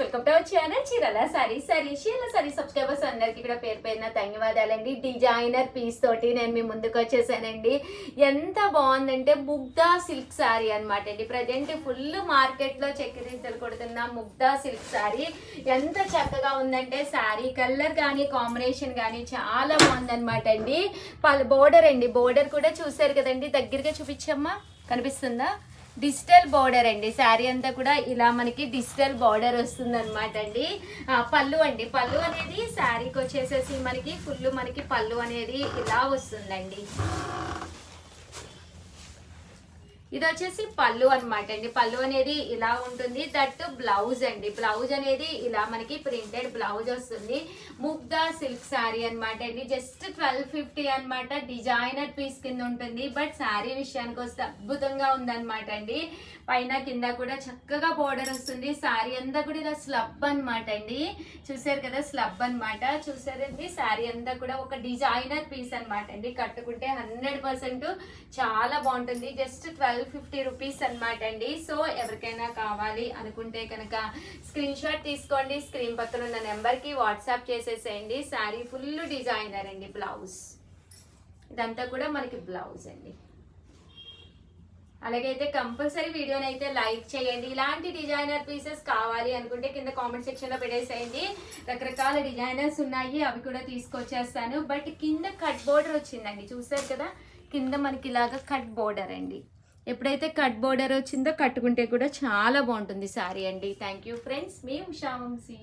Welcome to our channel చీరల సారీస్. చీరల sorry subscribers అందరికీ కూడా పేరు పేరున ధన్యవాదాలండి. డిజైనర్ పీస్ తోటి నేను మీ ముందుకు వచ్చేసానండి. ఎంత బాగుందంటే ముగ్ధా సిల్క్ సారీ అనమాట అండి. ప్రజెంట్ ఫుల్ మార్కెట్ లో చక్కెరీతలు కొడుతున్న ముగ్ధా సిల్క్ సారీ ఎంత చక్కగా ఉందంటే సారీ కలర్ కానీ కాంబినేషన్ కానీ చాలా బాగుందనమాట అండి. బోర్డర్ అండి, బోర్డర్ కూడా చూసారు కదండి, దగ్గరగా చూపించమ్మా, కనిపిస్తుందా? డిజిటల్ బార్డర్ అండి. శారీ అంతా కూడా ఇలా మనకి డిజిటల్ బార్డర్ వస్తుంది అనమాట అండి. పళ్ళు అండి, పళ్ళు అనేది శారీకి వచ్చేసేసి మనకి ఫుల్ మనకి పళ్ళు అనేది ఇలా వస్తుందండి. ఇది వచ్చేసి పళ్ళు అనమాట అండి. పళ్ళు అనేది ఇలా ఉంటుంది. దట్ బ్లౌజ్ అండి, బ్లౌజ్ అనేది ఇలా మనకి ప్రింటెడ్ బ్లౌజ్ వస్తుంది. ముగ్ధా సిల్క్ శారీ అనమాట అండి. జస్ట్ 1250 అనమాట. డిజైనర్ పీస్ కింద ఉంటుంది. బట్ శారీ విషయానికి వస్తే అద్భుతంగా ఉందన్నమాట అండి. పైన కింద కూడా చక్కగా బోర్డర్ వస్తుంది. శారీ అంతా కూడా ఇలా స్లబ్ అనమాట అండి. చూసారు కదా, స్లబ్ అనమాట. చూసారండి, శారీ అంతా కూడా ఒక డిజైనర్ పీస్ అనమాట అండి. కట్టుకుంటే 100% చాలా బాగుంటుంది. జస్ట్ 1250 రూపీస్ అనమాట అండి. సో ఎవరికైనా కావాలి అనుకుంటే కనుక స్క్రీన్ షాట్ తీసుకోండి. స్క్రీన్ పక్కన ఉన్న నెంబర్కి వాట్సాప్ చేసేసేయండి. శారీ ఫుల్ డిజైనర్ అండి. బ్లౌజ్ ఇదంతా కూడా మనకి బ్లౌజ్ అండి. అలాగైతే కంపల్సరీ వీడియోని అయితే లైక్ చేయండి. ఇలాంటి డిజైనర్ పీసెస్ కావాలి అనుకుంటే కింద కామెంట్ సెక్షన్ లో పెట్టేసేయండి. రకరకాల డిజైనర్స్ ఉన్నాయి, అవి కూడా తీసుకొచ్చేస్తాను. బట్ కింద కట్ బోర్డర్ వచ్చిందండి, చూసారు కదా, కింద మనకి ఇలాగా కట్ బోర్డర్ అండి. ఎప్పుడైతే కట్ బోర్డర్ వచ్చిందో కట్టుకుంటే కూడా చాలా బాగుంటుంది సారీ అండి. థ్యాంక్ యూ ఫ్రెండ్స్, మీ ఉషా వంశీ.